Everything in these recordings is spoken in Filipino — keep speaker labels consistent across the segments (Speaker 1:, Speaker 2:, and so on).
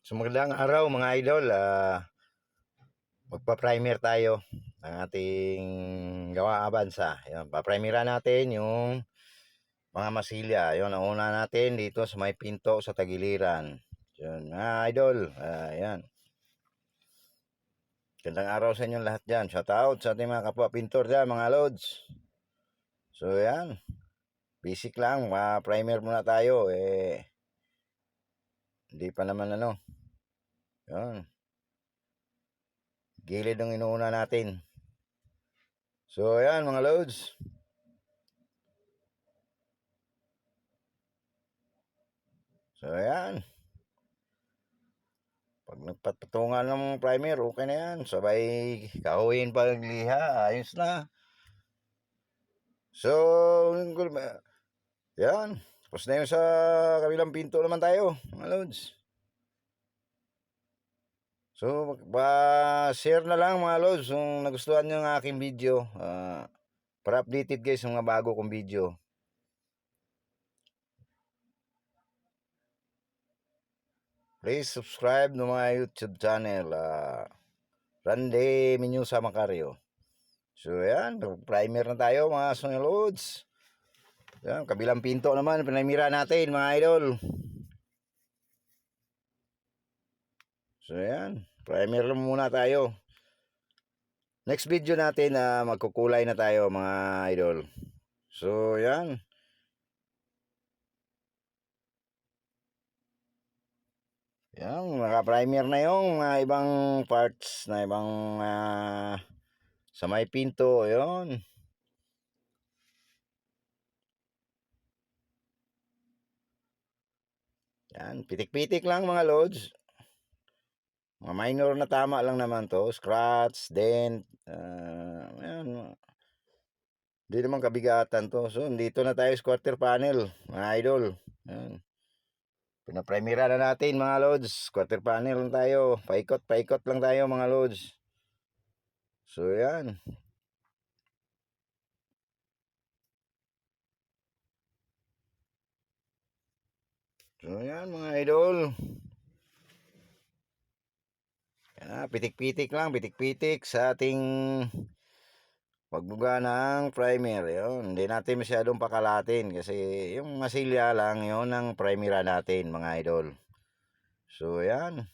Speaker 1: So magandang araw mga idol. Magpa-primer tayo ng ating gawa abansa. Ayun, pa-primera natin yung mga masilya. Ayun, ang una natin dito sa may pinto sa tagiliran. Ayun, mga idol. Ayan. Gandang araw sa inyong lahat dyan. Shout out sa ating mga kapwa pintor dyan, mga lods. So, ayan. Basic lang. Ma-primer muna tayo. Hindi pa naman ano. Ayun. Gilid ang inuuna natin. So, ayan mga loads. So, ayan. Pag nagpatungan ng primer, okay na yan. Sabay kahuyin pa ng liha. Ayos na. So, yan. Tapos na yun sa kabilang pinto naman tayo, mga loads. So, share na lang mga loads kung nagustuhan nyo ng aking video. Para updated guys sa mga bago kong video. Please subscribe to my YouTube channel. Randy Minyusa Macario. So, yan. Primer na tayo mga loads. Yan, kabilang pinto naman, pinamira natin mga idol. So yan, primer lang muna tayo. Next video natin magkukulay na tayo mga idol. So yan. Yan, naka-primer na yung mga ibang parts na ibang sa may pinto, yun. Yan, pitik-pitik lang mga loads. Mga minor na tama lang naman to. Scratch, dent, yan. Hindi naman kabigatan to. So, dito na tayo sa quarter panel, mga idol. Yan. Pinaprimera na natin mga loads. Quarter panel lang tayo. Paikot lang tayo mga loads. So, yan. So, yan mga idol. Yan, pitik-pitik lang. Pitik-pitik sa ating pagbuga ng primer. Yun. Hindi natin masyadong pakalatin kasi yung masilya lang yun ang primera natin mga idol. So, yan.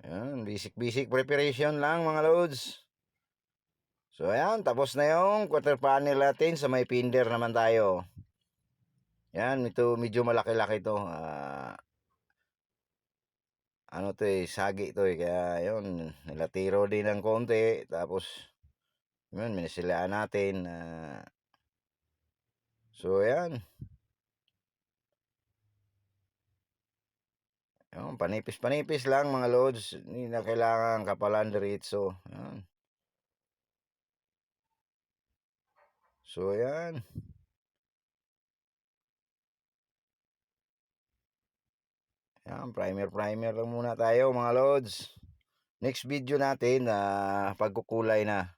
Speaker 1: Yan. Basic preparation lang mga loads. So, ayan. Tapos na yung quarter panel natin sa may pinder naman tayo. Yan, ito medyo malaki-laki to. Ano to sagi to kaya yun, nilatiro din ng konti. Tapos, yun, minisilaan natin. So, yan. Yun, panipis-panipis lang mga loads. Hindi na kailangan kapalan diretso. Yan. So, yan. Yan, primer lang muna tayo mga loads. Next video natin, pagkukulay na.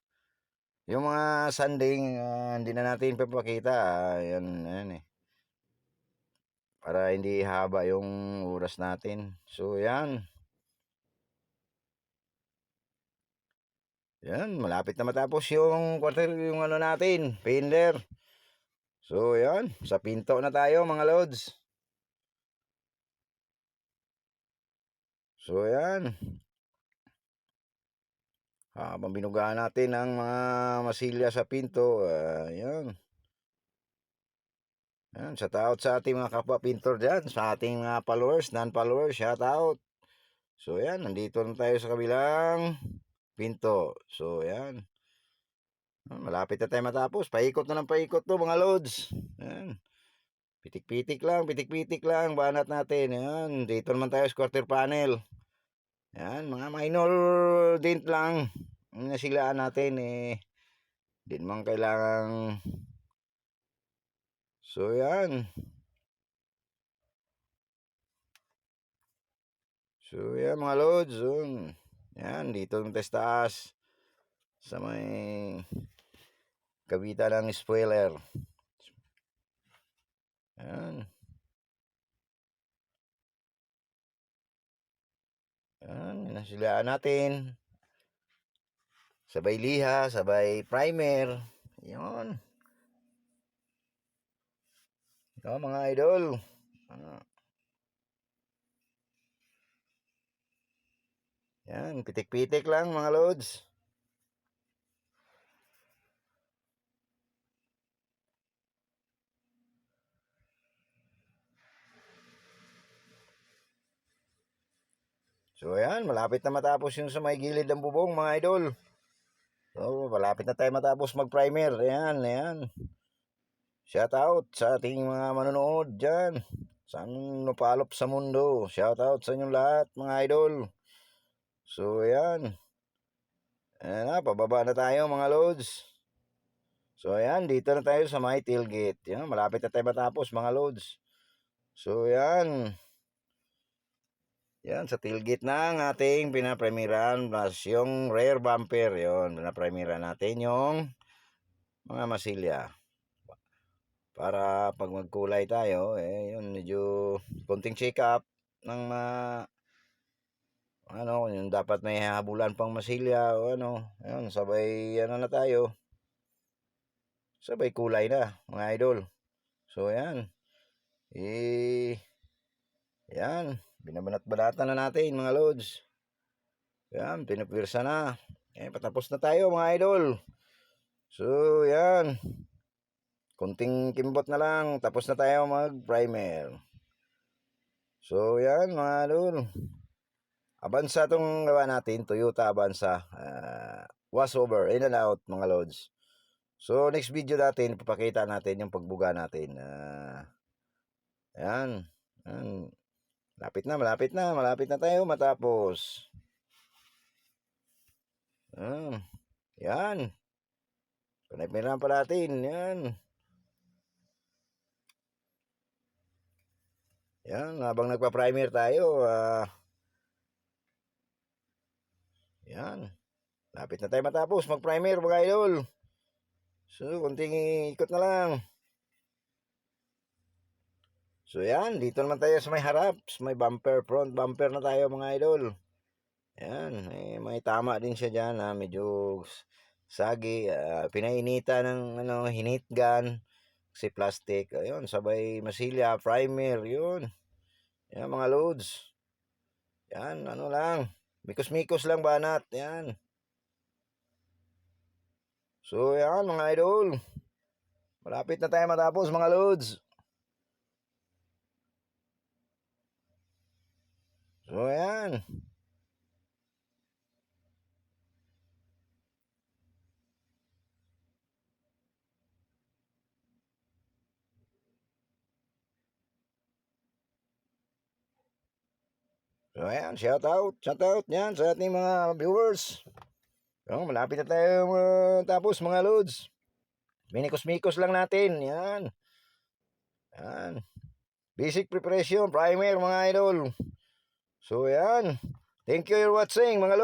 Speaker 1: Yung mga sanding, hindi na natin papakita. Yan para hindi haba yung oras natin. So, yan. Yan, malapit na matapos yung quarter, yung ano natin, fender. So, yan. Sa pinto na tayo mga loads. So, yan. Habang binugaan natin ang mga masilya sa pinto, yan. Yan, shout out sa ating mga kapwa pintor dyan, sa ating mga followers, non-followers, shout out. So, yan, nandito na tayo sa kabilang pinto. So, yan. Malapit na tayo matapos. Paikot na ng paikot to mga loads. Yan. Pitik-pitik lang, banat natin. Yan, dito naman tayo sa quarter panel. Yan, mga minor dent lang. Nasilaan natin Di naman kailangang. So, yan. So, yan mga loads. Yan, dito ng taas sa may kabita ng spoiler. Yan. Yan, nasilaan natin. Sabay liha, sabay primer. Yun. Ito mga idol. Yan, pitik-pitik lang mga lods. So ayan, malapit na matapos yung sa may gilid ng bubong mga idol. So malapit na tayo matapos mag-primer. Ayan, ayan. Shout out sa ating mga manonood dyan. Saan napalop sa mundo. Shout out sa inyong lahat mga idol. So ayan. Ayan na, pababa na tayo mga loads. So ayan, dito na tayo sa may tailgate. Yan, malapit na tayo matapos mga loads. So ayan. Yan, sa tailgate na ang ating pinapremiran plus yung rear bumper. Yun, pinapremiran natin yung mga masilya. Para pag magkulay tayo, yun, medyo konting check up ng ano, yung dapat may habulan pang masilya o ano. Yun, sabay ano na tayo. Sabay kulay na, mga idol. So, yan. Yan. Binabanat-banatan na natin, mga loads. Yan, pinapirsa na. Patapos na tayo, mga idol. So, yan. Kunting kimbot na lang. Tapos na tayo mag-primer. So, yan, mga idol. Avanza itong gawa natin. Toyota Avanza. Washover, in and out, mga loads. So, next video natin, ipapakita natin yung pagbuga natin. Ayan. Ayan. Malapit na tayo matapos. Yan. Panay-pinahan pa natin. Yan. Yan, habang nagpa-primer tayo. Yan. Lapit na tayo matapos mag-primer mga idol. So, kunting ikot na lang. So, yan. Dito naman tayo sa may harap. Sa may bumper, front bumper na tayo mga idol. Yan. May tama din siya dyan. Medyo sagi. Pinainita ng hinit gun. Kasi plastic. Ayun, sabay masilya, primer. Yun. Yan mga loads. Yan, ano lang. Mikos-mikos lang banat. Yan. So, yan mga idol. Malapit na tayo matapos mga loads. So, yan. So, ayan. Shout out. Shout out yan sa ating mga viewers. So, malapit na tayo matapos mga loads. Minikos-mikos lang natin. Yan. Yan. Basic preparation, primer mga idol. So, yan. Thank you for watching mga loads.